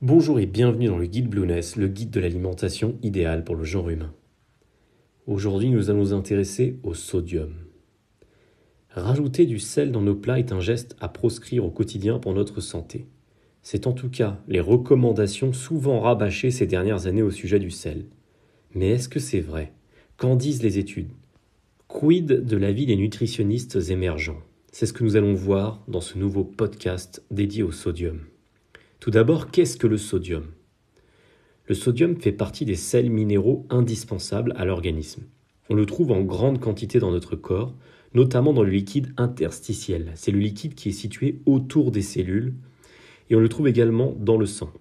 Bonjour et bienvenue dans le guide Blueness, le guide de l'alimentation idéale pour le genre humain. Aujourd'hui, nous allons nous intéresser au sodium. Rajouter du sel dans nos plats est un geste à proscrire au quotidien pour notre santé. C'est en tout cas les recommandations souvent rabâchées ces dernières années au sujet du sel. Mais est-ce que c'est vrai? Qu'en disent les études? Quid de l'avis des nutritionnistes émergents? C'est ce que nous allons voir dans ce nouveau podcast dédié au sodium. Tout d'abord, qu'est-ce que le sodium? Le sodium fait partie des sels minéraux indispensables à l'organisme. On le trouve en grande quantité dans notre corps, notamment dans le liquide interstitiel. C'est le liquide qui est situé autour des cellules et on le trouve également dans le sang.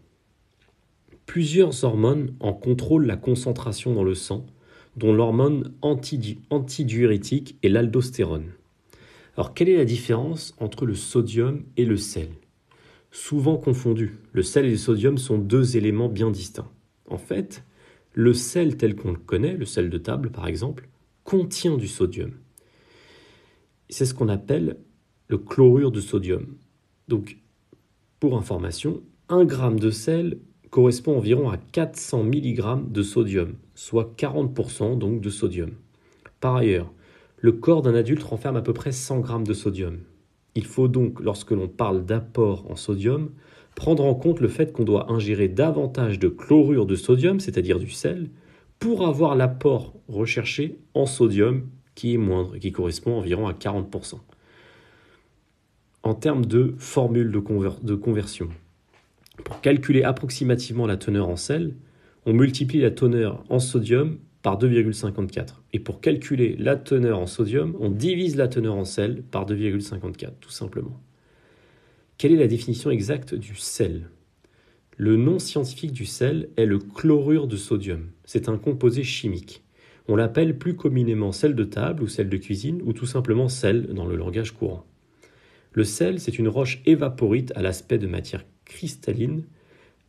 Plusieurs hormones en contrôlent la concentration dans le sang, dont l'hormone antidiurétique et l'aldostérone. Alors, quelle est la différence entre le sodium et le sel? Souvent confondus, le sel et le sodium sont deux éléments bien distincts. En fait, le sel tel qu'on le connaît, le sel de table par exemple, contient du sodium. C'est ce qu'on appelle le chlorure de sodium. Donc, pour information, 1 gramme de sel correspond environ à 400 mg de sodium, soit 40% donc de sodium. Par ailleurs, le corps d'un adulte renferme à peu près 100 g de sodium. Il faut donc, lorsque l'on parle d'apport en sodium, prendre en compte le fait qu'on doit ingérer davantage de chlorure de sodium, c'est-à-dire du sel, pour avoir l'apport recherché en sodium qui est moindre, qui correspond environ à 40%. En termes de formule de conversion, pour calculer approximativement la teneur en sel, on multiplie la teneur en sodium par 2,54. Et pour calculer la teneur en sodium, on divise la teneur en sel par 2,54, tout simplement. Quelle est la définition exacte du sel? Le nom scientifique du sel est le chlorure de sodium. C'est un composé chimique. On l'appelle plus communément sel de table ou sel de cuisine ou tout simplement sel dans le langage courant. Le sel, c'est une roche évaporite à l'aspect de matière cristalline,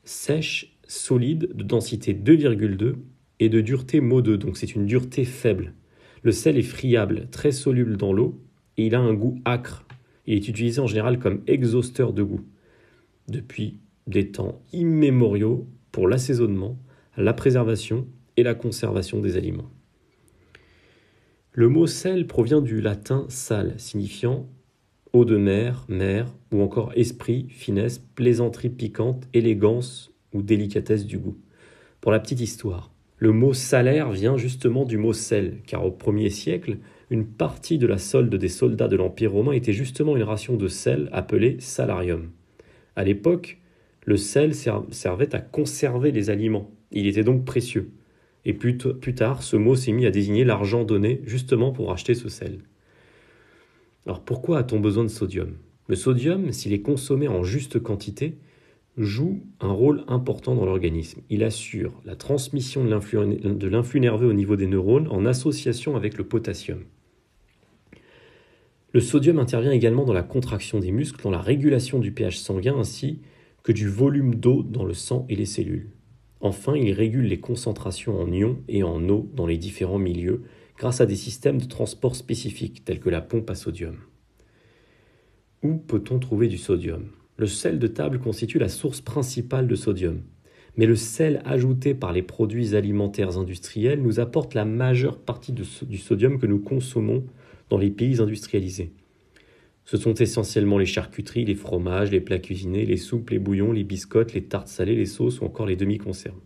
sèche, solide, de densité 2,2 et de dureté Mo2, donc c'est une dureté faible. Le sel est friable, très soluble dans l'eau et il a un goût âcre. Il est utilisé en général comme exhausteur de goût depuis des temps immémoriaux pour l'assaisonnement, la préservation et la conservation des aliments. Le mot sel provient du latin sal, signifiant eau de mer, mer, ou encore esprit, finesse, plaisanterie piquante, élégance ou délicatesse du goût. Pour la petite histoire, le mot salaire vient justement du mot sel, car au 1er siècle, une partie de la solde des soldats de l'Empire romain était justement une ration de sel appelée salarium. À l'époque, le sel servait à conserver les aliments. Il était donc précieux. Et plus tard, ce mot s'est mis à désigner l'argent donné justement pour acheter ce sel. Alors pourquoi a-t-on besoin de sodium? Le sodium, s'il est consommé en juste quantité, joue un rôle important dans l'organisme. Il assure la transmission de l'influx nerveux au niveau des neurones en association avec le potassium. Le sodium intervient également dans la contraction des muscles, dans la régulation du pH sanguin ainsi que du volume d'eau dans le sang et les cellules. Enfin, il régule les concentrations en ions et en eau dans les différents milieux grâce à des systèmes de transport spécifiques tels que la pompe à sodium. Où peut-on trouver du sodium? Le sel de table constitue la source principale de sodium, mais le sel ajouté par les produits alimentaires industriels nous apporte la majeure partie du sodium que nous consommons dans les pays industrialisés. Ce sont essentiellement les charcuteries, les fromages, les plats cuisinés, les soupes, les bouillons, les biscottes, les tartes salées, les sauces ou encore les demi-conserves.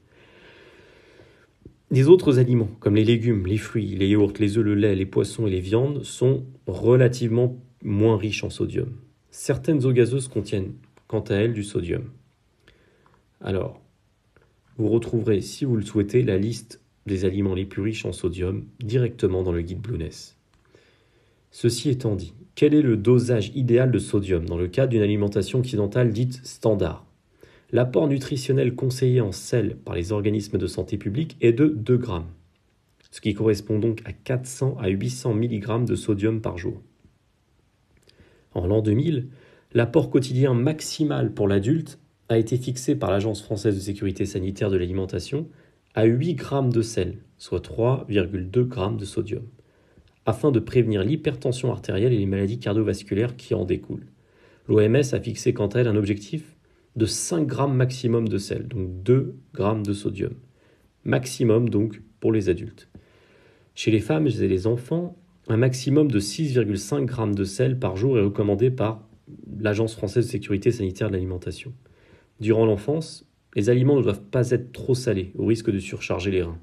Les autres aliments, comme les légumes, les fruits, les yaourts, les œufs, le lait, les poissons et les viandes, sont relativement moins riches en sodium. Certaines eaux gazeuses contiennent, quant à elles, du sodium. Alors, vous retrouverez, si vous le souhaitez, la liste des aliments les plus riches en sodium directement dans le guide Blueness. Ceci étant dit, quel est le dosage idéal de sodium dans le cadre d'une alimentation occidentale dite standard? L'apport nutritionnel conseillé en sel par les organismes de santé publique est de 2 grammes, ce qui correspond donc à 400 à 800 mg de sodium par jour. En l'an 2000, l'apport quotidien maximal pour l'adulte a été fixé par l'Agence française de sécurité sanitaire de l'alimentation à 8 grammes de sel, soit 3,2 grammes de sodium, afin de prévenir l'hypertension artérielle et les maladies cardiovasculaires qui en découlent. L'OMS a fixé quant à elle un objectif de 5 grammes maximum de sel, donc 2 grammes de sodium. Maximum donc pour les adultes. Chez les femmes et les enfants, un maximum de 6,5 grammes de sel par jour est recommandé par l'Agence française de sécurité sanitaire de l'alimentation. Durant l'enfance, les aliments ne doivent pas être trop salés, au risque de surcharger les reins.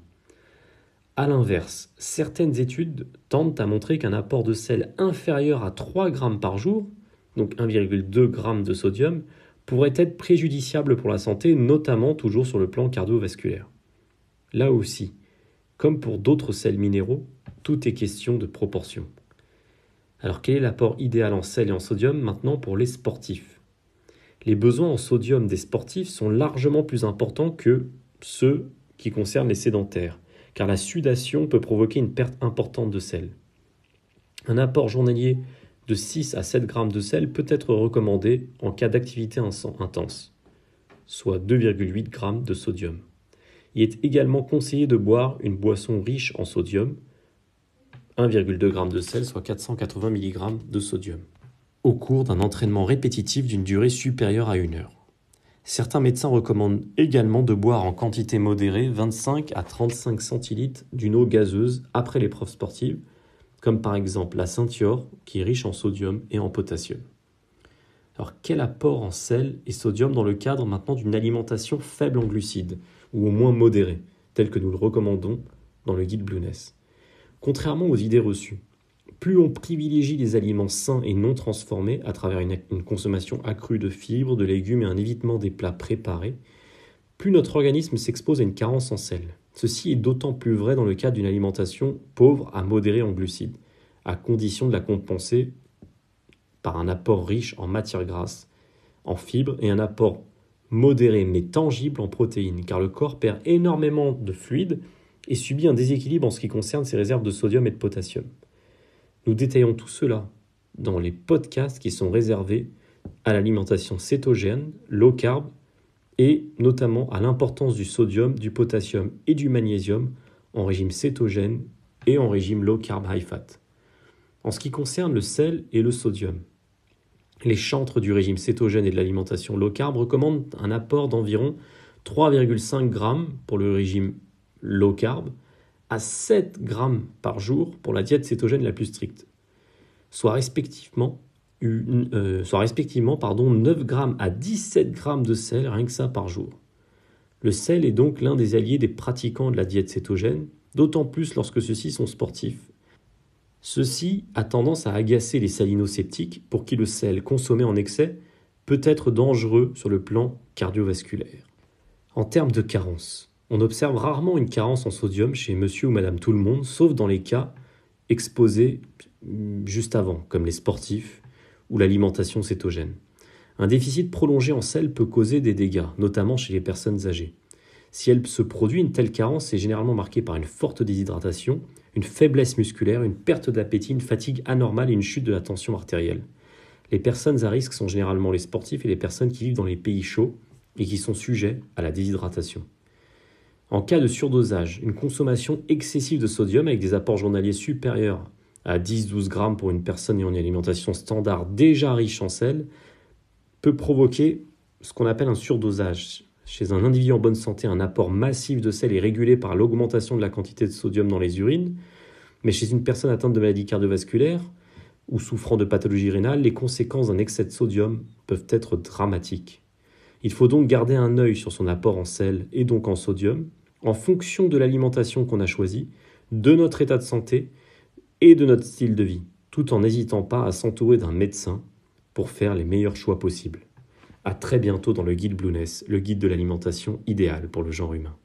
A l'inverse, certaines études tendent à montrer qu'un apport de sel inférieur à 3 grammes par jour, donc 1,2 g de sodium, pourrait être préjudiciable pour la santé, notamment toujours sur le plan cardiovasculaire. Là aussi, comme pour d'autres sels minéraux, tout est question de proportion. Alors quel est l'apport idéal en sel et en sodium maintenant pour les sportifs ? Les besoins en sodium des sportifs sont largement plus importants que ceux qui concernent les sédentaires, car la sudation peut provoquer une perte importante de sel. Un apport journalier de 6 à 7 grammes de sel peut être recommandé en cas d'activité intense, soit 2,8 grammes de sodium. Il est également conseillé de boire une boisson riche en sodium, 1,2 g de sel, soit 480 mg de sodium, au cours d'un entraînement répétitif d'une durée supérieure à 1 heure. Certains médecins recommandent également de boire en quantité modérée 25 à 35 centilitres d'une eau gazeuse après l'épreuve sportive, comme par exemple la Ceinture, qui est riche en sodium et en potassium. Alors quel apport en sel et sodium dans le cadre maintenant d'une alimentation faible en glucides, ou au moins modérée, telle que nous le recommandons dans le guide Blueness ? Contrairement aux idées reçues, plus on privilégie les aliments sains et non transformés à travers une consommation accrue de fibres, de légumes et un évitement des plats préparés, plus notre organisme s'expose à une carence en sel. Ceci est d'autant plus vrai dans le cadre d'une alimentation pauvre à modérée en glucides, à condition de la compenser par un apport riche en matières grasses, en fibres et un apport modéré mais tangible en protéines, car le corps perd énormément de fluide et subit un déséquilibre en ce qui concerne ses réserves de sodium et de potassium. Nous détaillons tout cela dans les podcasts qui sont réservés à l'alimentation cétogène, low carb et notamment à l'importance du sodium, du potassium et du magnésium en régime cétogène et en régime low carb high fat. En ce qui concerne le sel et le sodium, les chantres du régime cétogène et de l'alimentation low carb recommandent un apport d'environ 3,5 g pour le régime low carb à 7 grammes par jour pour la diète cétogène la plus stricte, soit respectivement 9 grammes à 17 grammes de sel, rien que ça par jour. Le sel est donc l'un des alliés des pratiquants de la diète cétogène, d'autant plus lorsque ceux-ci sont sportifs. Ceci a tendance à agacer les salino-sceptiques pour qui le sel consommé en excès peut être dangereux sur le plan cardiovasculaire. En termes de carence, on observe rarement une carence en sodium chez monsieur ou madame tout le monde, sauf dans les cas exposés juste avant, comme les sportifs ou l'alimentation cétogène. Un déficit prolongé en sel peut causer des dégâts, notamment chez les personnes âgées. Si elle se produit, une telle carence est généralement marquée par une forte déshydratation, une faiblesse musculaire, une perte d'appétit, une fatigue anormale et une chute de la tension artérielle. Les personnes à risque sont généralement les sportifs et les personnes qui vivent dans les pays chauds et qui sont sujets à la déshydratation. En cas de surdosage, une consommation excessive de sodium avec des apports journaliers supérieurs à 10-12 grammes pour une personne ayant une alimentation standard déjà riche en sel peut provoquer ce qu'on appelle un surdosage. Chez un individu en bonne santé, un apport massif de sel est régulé par l'augmentation de la quantité de sodium dans les urines, mais chez une personne atteinte de maladies cardiovasculaires ou souffrant de pathologie rénale, les conséquences d'un excès de sodium peuvent être dramatiques. Il faut donc garder un œil sur son apport en sel et donc en sodium, en fonction de l'alimentation qu'on a choisie, de notre état de santé et de notre style de vie, tout en n'hésitant pas à s'entourer d'un médecin pour faire les meilleurs choix possibles. À très bientôt dans le guide Blueness, le guide de l'alimentation idéale pour le genre humain.